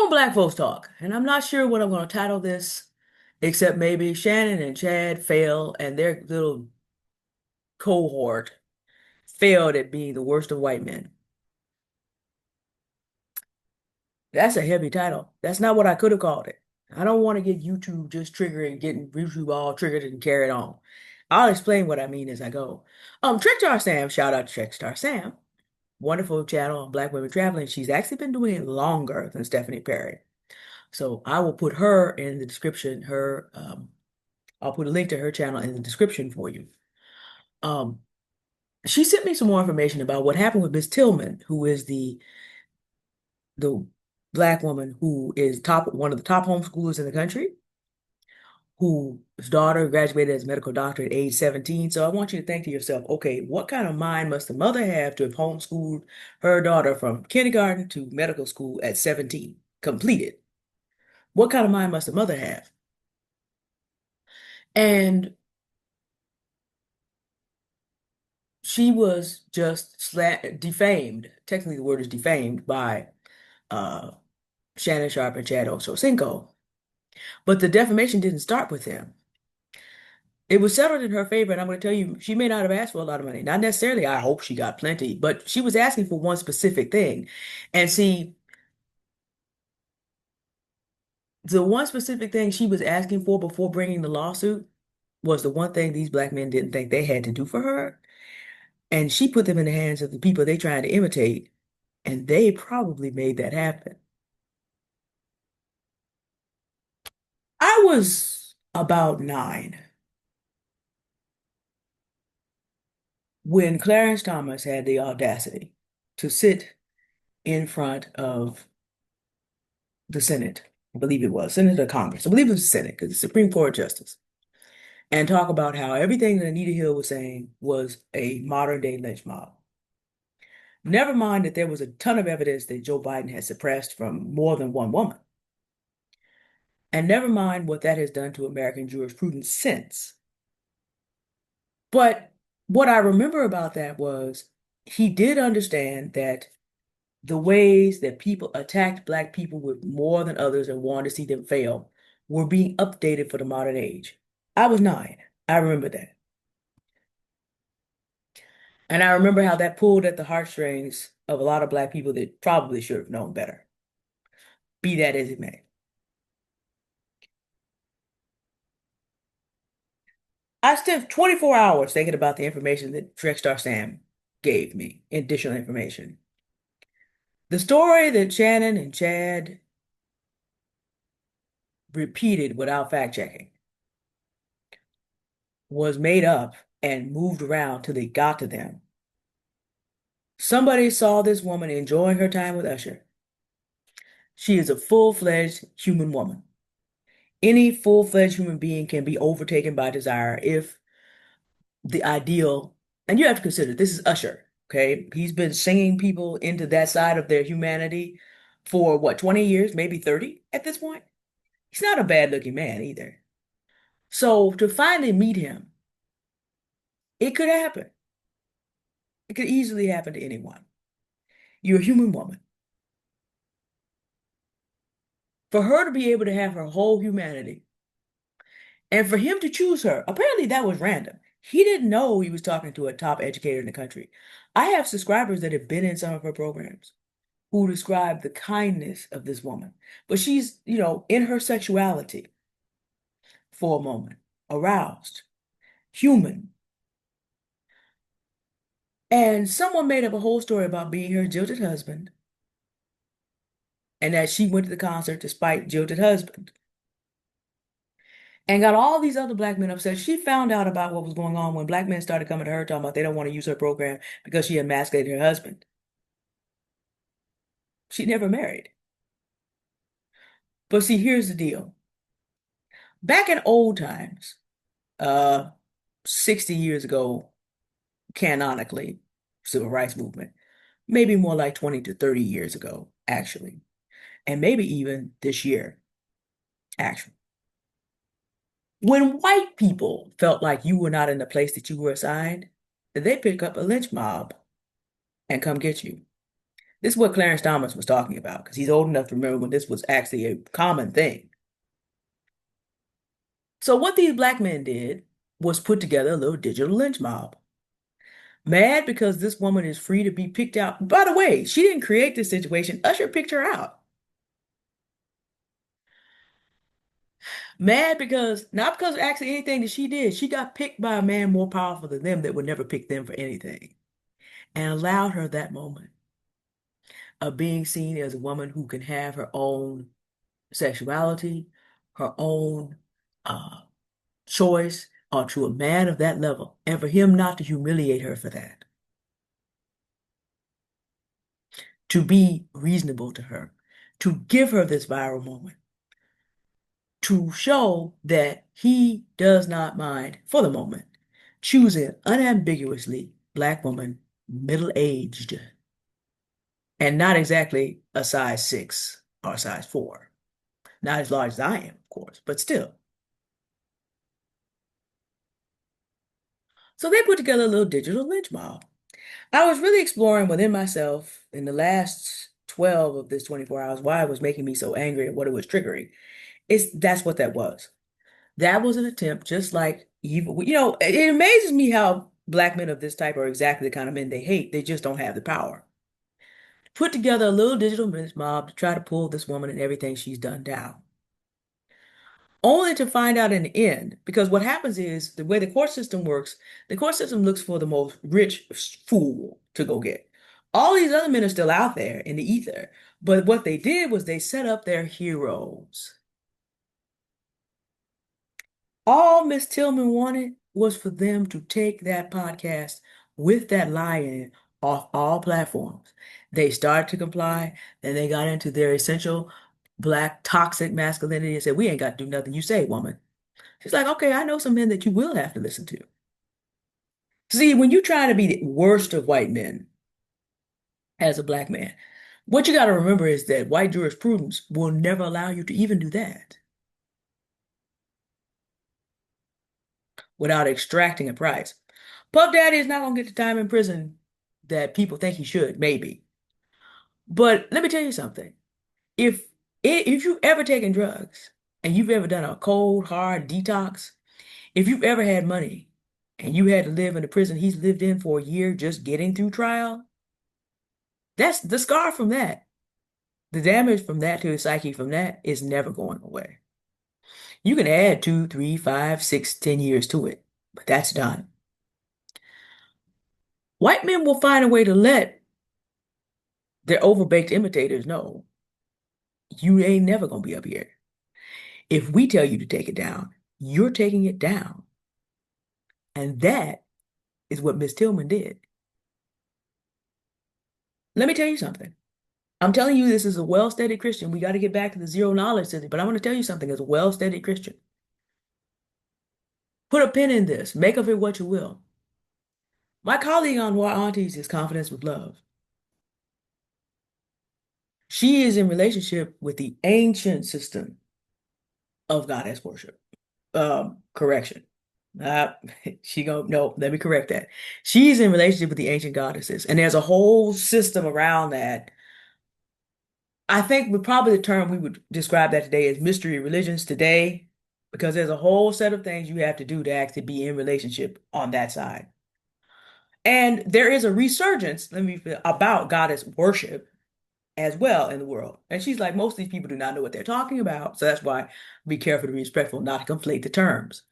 Grown Black Folks Talk, and I'm not sure what I'm going to title this, except maybe Shannon and Chad fail, and their little cohort failed at being the worst of white men. That's a heavy title. That's not what I could have called it. I don't want to get YouTube just triggering, getting YouTube all triggered and carried on. I'll explain what I mean as I go. Trickstar Sam, shout out to Trickstar Sam. Wonderful channel on Black women traveling. She's actually been doing it longer than Stephanie Perry. So I will put her in the description, I'll put a link to her channel in the description for you. Um, she sent me some more information about what happened with Miss Tillman, who is the black woman who is one of the top homeschoolers in the country, whose daughter graduated as a medical doctor at age 17. So I want you to think to yourself, okay, what kind of mind must the mother have to have homeschooled her daughter from kindergarten to medical school at 17, completed? What kind of mind must the mother have? And she was just defamed. Technically, the word is defamed by uh, Shannon Sharp and Chad Ochocinco. But the defamation didn't start with them. It was settled in her favor, and I'm going to tell you, she may not have asked for a lot of money. Not necessarily, I hope she got plenty, but she was asking for one specific thing. And see, the one specific thing she was asking for before bringing the lawsuit was the one thing these black men didn't think they had to do for her. And she put them in the hands of the people they trying to imitate, and they probably made that happen. I was about 9 when Clarence Thomas had the audacity to sit in front of the Senate. I believe it was Senate or Congress. I believe it was the Senate because the Supreme Court justice, and talk about how everything that Anita Hill was saying was a modern day lynch mob. Never mind that there was a ton of evidence that Joe Biden had suppressed from more than one woman. And never mind what that has done to American jurisprudence since. But what I remember about that was he did understand that the ways that people attacked Black people with more than others and wanted to see them fail were being updated for the modern age. I was 9. I remember that. And I remember how that pulled at the heartstrings of a lot of Black people that probably should have known better, be that as it may. I spent 24 hours thinking about the information that Trickstar Sam gave me, additional information. The story that Shannon and Chad repeated without fact checking was made up and moved around till they got to them. Somebody saw this woman enjoying her time with Usher. She is a full-fledged human woman. Any full-fledged human being can be overtaken by desire if the ideal, and you have to consider this is Usher, okay? He's been singing people into that side of their humanity for what, 20 years, maybe 30 at this point? He's not a bad-looking man either. So to finally meet him, it could happen. It could easily happen to anyone. You're a human woman. For her to be able to have her whole humanity and for him to choose her, apparently that was random. He didn't know he was talking to a top educator in the country. I have subscribers that have been in some of her programs who describe the kindness of this woman. But she's, in her sexuality for a moment, aroused, human. And someone made up a whole story about being her jilted husband and that she went to the concert despite jilted husband and got all these other Black men upset. She found out about what was going on when Black men started coming to her talking about they don't want to use her program because she emasculated her husband. She never married. But see, here's the deal. Back in old times, uh, 60 years ago, canonically, civil rights movement, maybe more like 20 to 30 years ago, actually, and maybe even this year, actually. When white people felt like you were not in the place that you were assigned, they pick up a lynch mob and come get you. This is what Clarence Thomas was talking about because he's old enough to remember when this was actually a common thing. So what these black men did was put together a little digital lynch mob. Mad because this woman is free to be picked out. By the way, she didn't create this situation. Usher picked her out. Mad because, not because of actually anything that she did, she got picked by a man more powerful than them that would never pick them for anything and allowed her that moment of being seen as a woman who can have her own sexuality, her own uh, choice, or to a man of that level, and for him not to humiliate her for that, to be reasonable to her, to give her this viral moment, to show that he does not mind, for the moment, choosing unambiguously black woman, middle-aged, and not exactly a size 6 or a size 4. Not as large as I am, of course, but still. So they put together a little digital lynch mob. I was really exploring within myself in the last 12 of this 24 hours why it was making me so angry and what it was triggering. That's what that was. That was an attempt, just like evil. It amazes me how black men of this type are exactly the kind of men they hate. They just don't have the power. Put together a little digital lynch mob to try to pull this woman and everything she's done down. Only to find out in the end, because what happens is the way the court system looks for the most rich fool to go get. All these other men are still out there in the ether, but what they did was they set up their heroes. All Miss Tillman wanted was for them to take that podcast with that lie in it off all platforms. They started to comply, then they got into their essential black toxic masculinity and said, "We ain't got to do nothing you say, woman." She's like, "Okay, I know some men that you will have to listen to." See, when you try to be the worst of white men as a black man, what you got to remember is that white jurisprudence will never allow you to even do that without extracting a price. Puff Daddy is not going to get the time in prison that people think he should, maybe. But let me tell you something. If if you've ever taken drugs and you've ever done a cold, hard detox, if you've ever had money and you had to live in the prison he's lived in for a year just getting through trial, that's the scar from that. The damage from that to his psyche from that is never going away. You can add 2, 3, 5, 6, 10 years to it, but that's done. White men will find a way to let their overbaked imitators know you ain't never gonna be up here. If we tell you to take it down, you're taking it down. And that is what Miss Tillman did. Let me tell you something. I'm telling you this as a well-studied Christian. We got to get back to the zero knowledge theory, but I want to tell you something as a well-studied Christian. Put a pin in this. Make of it what you will. My colleague on Why Aunties is Confidence with Love. She is in relationship with the ancient system of goddess worship. Correction. Uh, she go no, let me correct that. She's in relationship with the ancient goddesses, and there's a whole system around that. I think probably the term we would describe that today as mystery religions today, because there's a whole set of things you have to do to actually be in relationship on that side. And there is a resurgence, about goddess worship as well in the world. And she's like, most of these people do not know what they're talking about. So that's why be careful to be respectful, not to conflate the terms.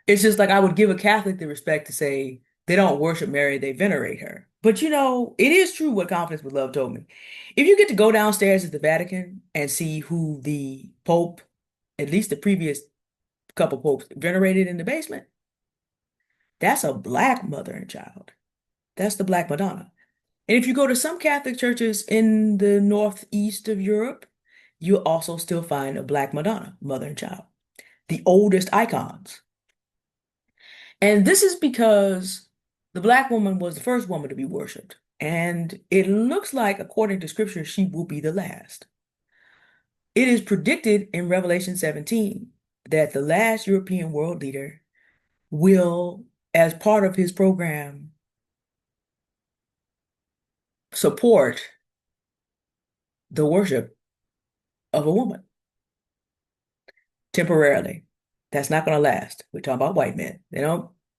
It's just like I would give a Catholic the respect to say they don't worship Mary, they venerate her. But it is true what Confidence with Love told me. If you get to go downstairs at the Vatican and see who the Pope, at least the previous couple popes, venerated in the basement, that's a black mother and child. That's the Black Madonna. And if you go to some Catholic churches in the northeast of Europe, you'll also still find a Black Madonna, mother and child, the oldest icons. And this is because the black woman was the first woman to be worshipped. And it looks like, according to scripture, she will be the last. It is predicted in Revelation 17 that the last European world leader will, as part of his program, support the worship of a woman temporarily. That's not going to last. We're talking about white men.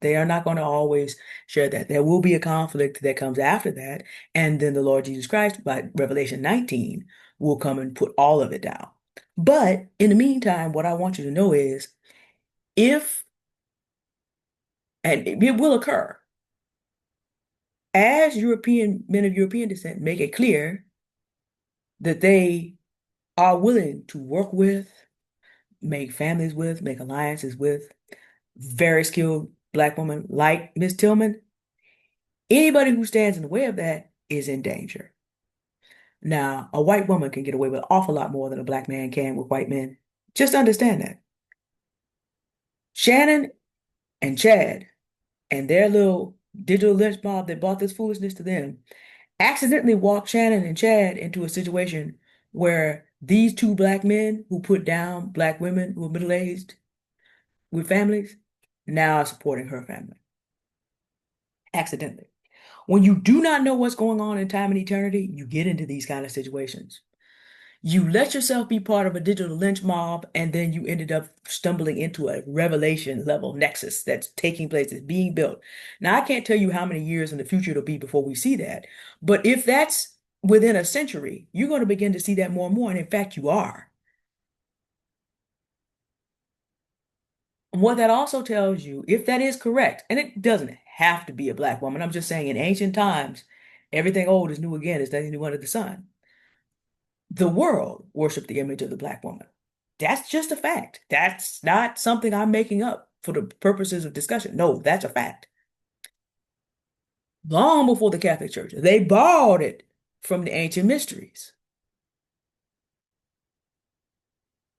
They are not going to always share that. There will be a conflict that comes after that. And then the Lord Jesus Christ, by Revelation 19, will come and put all of it down. But in the meantime, what I want you to know is if, and it will occur, as European men of European descent make it clear that they are willing to work with, make families with, make alliances with very skilled black women like Miss Tillman, anybody who stands in the way of that is in danger. Now, a white woman can get away with an awful lot more than a black man can with white men. Just understand that. Shannon and Chad and their little digital lynch mob that brought this foolishness to them accidentally walked Shannon and Chad into a situation where these two black men who put down black women who are middle-aged with families now are supporting her family. Accidentally. When you do not know what's going on in time and eternity, you get into these kind of situations. You let yourself be part of a digital lynch mob, and then you ended up stumbling into a revelation level nexus that's taking place, that's being built. Now, I can't tell you how many years in the future it'll be before we see that, but if that's within a century, you're going to begin to see that more and more. And in fact, you are. What that also tells you, if that is correct, and it doesn't have to be a black woman, I'm just saying in ancient times, everything old is new again, is nothing new under the sun. The world worshiped the image of the black woman. That's just a fact. That's not something I'm making up for the purposes of discussion. No, that's a fact. Long before the Catholic Church, they borrowed it from the ancient mysteries.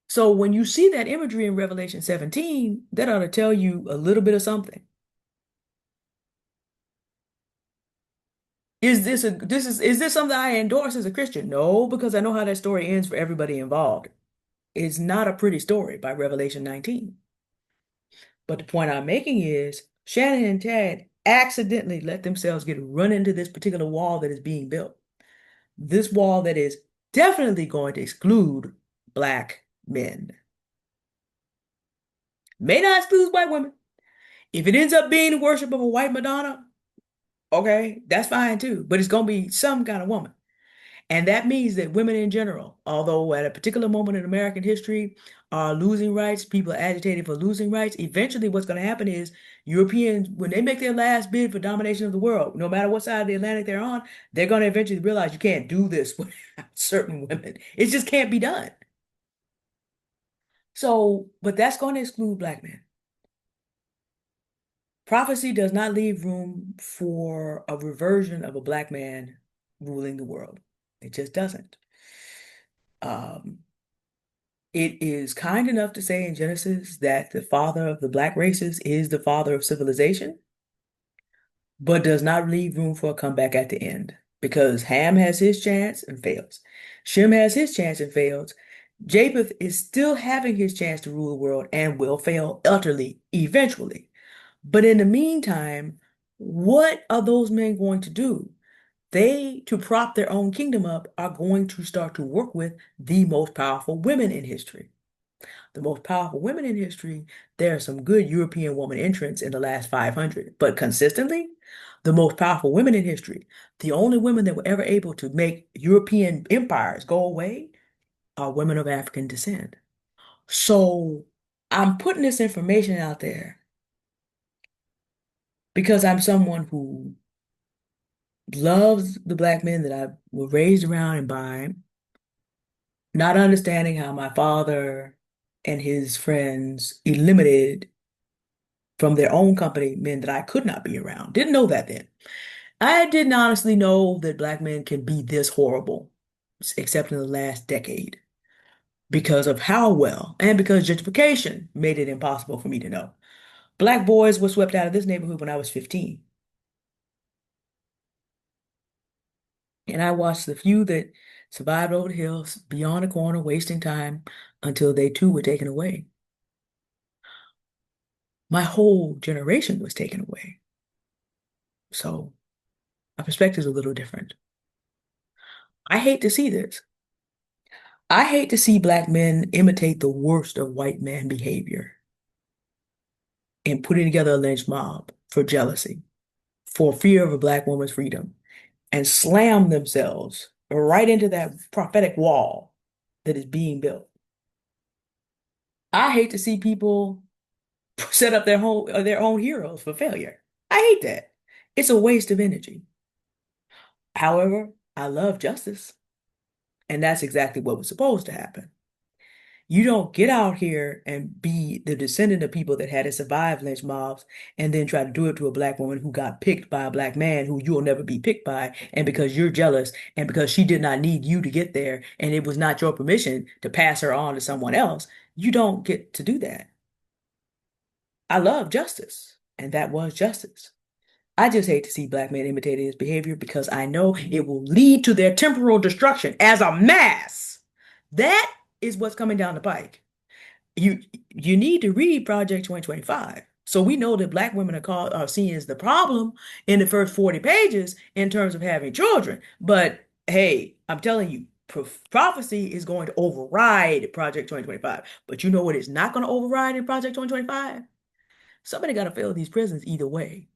So when you see that imagery in Revelation 17, that ought to tell you a little bit of something. Is this something I endorse as a Christian? No, because I know how that story ends for everybody involved. It's not a pretty story by Revelation 19. But the point I'm making is Shannon and Tad accidentally let themselves get run into this particular wall that is being built. This wall that is definitely going to exclude black men. May not exclude white women. If it ends up being the worship of a white Madonna, okay, that's fine too. But it's going to be some kind of woman. And that means that women in general, although at a particular moment in American history are losing rights, people are agitating for losing rights, eventually what's going to happen is Europeans, when they make their last bid for domination of the world, no matter what side of the Atlantic they're on, they're going to eventually realize you can't do this with certain women. It just can't be done. So, but that's going to exclude black men. Prophecy does not leave room for a reversion of a black man ruling the world. It just doesn't. Um, It is kind enough to say in Genesis that the father of the black races is the father of civilization, but does not leave room for a comeback at the end because Ham has his chance and fails. Shem has his chance and fails. Japheth is still having his chance to rule the world and will fail utterly eventually. But in the meantime, what are those men going to do? They, to prop their own kingdom up, are going to start to work with the most powerful women in history. The most powerful women in history, there are some good European woman entrants in the last 500, but consistently, the most powerful women in history, the only women that were ever able to make European empires go away are women of African descent. So I'm putting this information out there because I'm someone who loves the black men that I was raised around and by, not understanding how my father and his friends eliminated from their own company men that I could not be around. Didn't know that then. I didn't honestly know that black men can be this horrible, except in the last decade, because of how well and because gentrification made it impossible for me to know. Black boys were swept out of this neighborhood when I was 15, and I watched the few that survived over the hills, beyond the corner, wasting time until they too were taken away. My whole generation was taken away. So my perspective is a little different. I hate to see this. I hate to see black men imitate the worst of white man behavior in putting together a lynch mob for jealousy, for fear of a black woman's freedom, and slam themselves right into that prophetic wall that is being built. I hate to see people set up their own heroes for failure. I hate that. It's a waste of energy. However, I love justice, and that's exactly what was supposed to happen. You don't get out here and be the descendant of people that had to survive lynch mobs and then try to do it to a black woman who got picked by a black man who you'll never be picked by. And because you're jealous and because she did not need you to get there and it was not your permission to pass her on to someone else, you don't get to do that. I love justice, and that was justice. I just hate to see black men imitating his behavior because I know it will lead to their temporal destruction as a mass. That is what's coming down the pike. You you need to read Project 2025. So we know that black women are seen as the problem in the first 40 pages in terms of having children. But hey, I'm telling you, prophecy is going to override Project 2025. But you know what is not going to override in Project 2025? Somebody got to fill these prisons either way.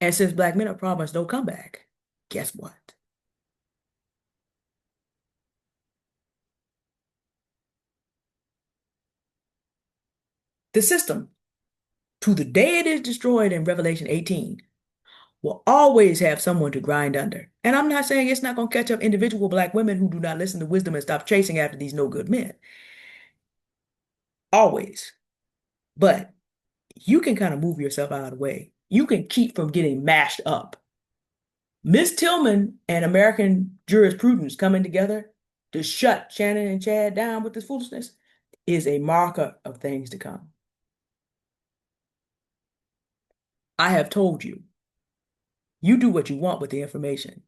And since black men are promised no comeback, guess what? The system, to the day it is destroyed in Revelation 18, will always have someone to grind under. And I'm not saying it's not going to catch up individual black women who do not listen to wisdom and stop chasing after these no good men. Always. But you can kind of move yourself out of the way. You can keep from getting mashed up. Miss Tillman and American jurisprudence coming together to shut Shannon and Chad down with this foolishness is a marker of things to come. I have told you, you do what you want with the information.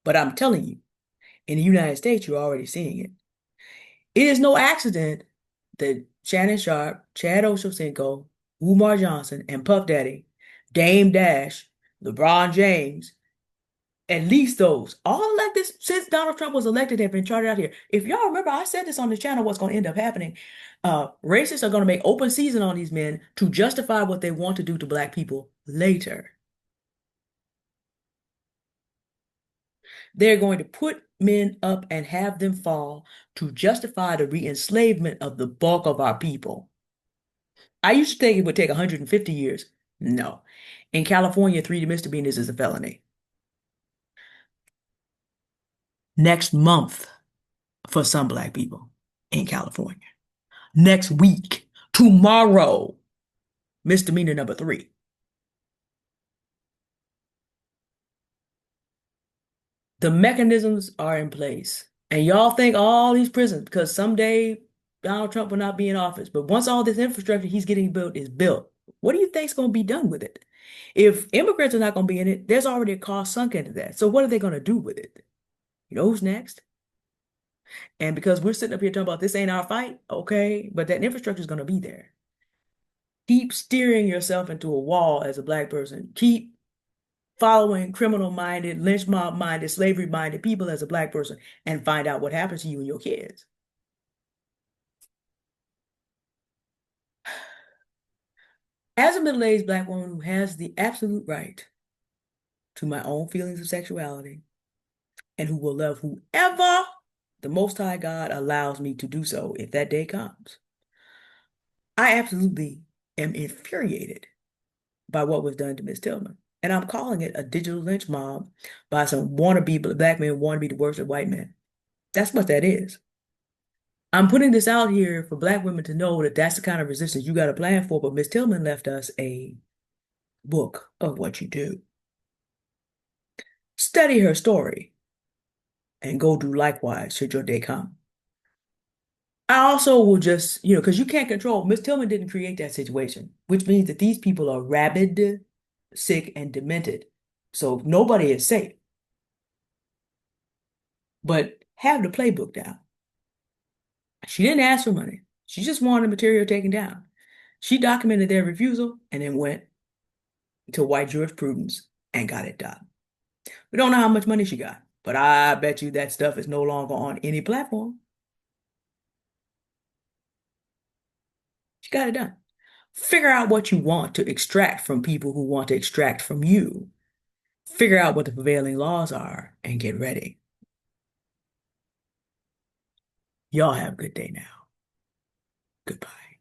But I'm telling you, in the United States, you're already seeing it. It is no accident that Shannon Sharp, Chad Ochocinco, Umar Johnson, and Puff Daddy, Dame Dash, LeBron James, at least those, all elected since Donald Trump was elected, have been charted out here. If y'all remember, I said this on the channel, what's going to end up happening. Racists are going to make open season on these men to justify what they want to do to black people later. They're going to put men up and have them fall to justify the re-enslavement of the bulk of our people. I used to think it would take 150 years. No. In California, three misdemeanors is a felony. Next month for some black people in California. Next week, tomorrow, misdemeanor number 3. The mechanisms are in place. And y'all think all these prisons, because someday Donald Trump will not be in office. But once all this infrastructure he's getting built is built, what do you think's going to be done with it? If immigrants are not going to be in it, there's already a cost sunk into that. So what are they going to do with it? You know who's next? And because we're sitting up here talking about this ain't our fight, okay, but that infrastructure is going to be there. Keep steering yourself into a wall as a black person. Keep following criminal-minded, lynch mob-minded, slavery-minded people as a black person and find out what happens to you and your kids. As a middle-aged black woman who has the absolute right to my own feelings of sexuality and who will love whoever the Most High God allows me to do so if that day comes, I absolutely am infuriated by what was done to Miss Tillman. And I'm calling it a digital lynch mob by some wannabe black men wanting to be the worst of white men. That's what that is. I'm putting this out here for black women to know that that's the kind of resistance you got to plan for. But Miss Tillman left us a book of what you do. Study her story and go do likewise should your day come. I also will just, because you can't control, Miss Tillman didn't create that situation, which means that these people are rabid, sick, and demented. So nobody is safe. But have the playbook down. She didn't ask for money. She just wanted material taken down. She documented their refusal and then went to white jurisprudence and got it done. We don't know how much money she got, but I bet you that stuff is no longer on any platform. She got it done. Figure out what you want to extract from people who want to extract from you. Figure out what the prevailing laws are and get ready. Y'all have a good day now. Goodbye.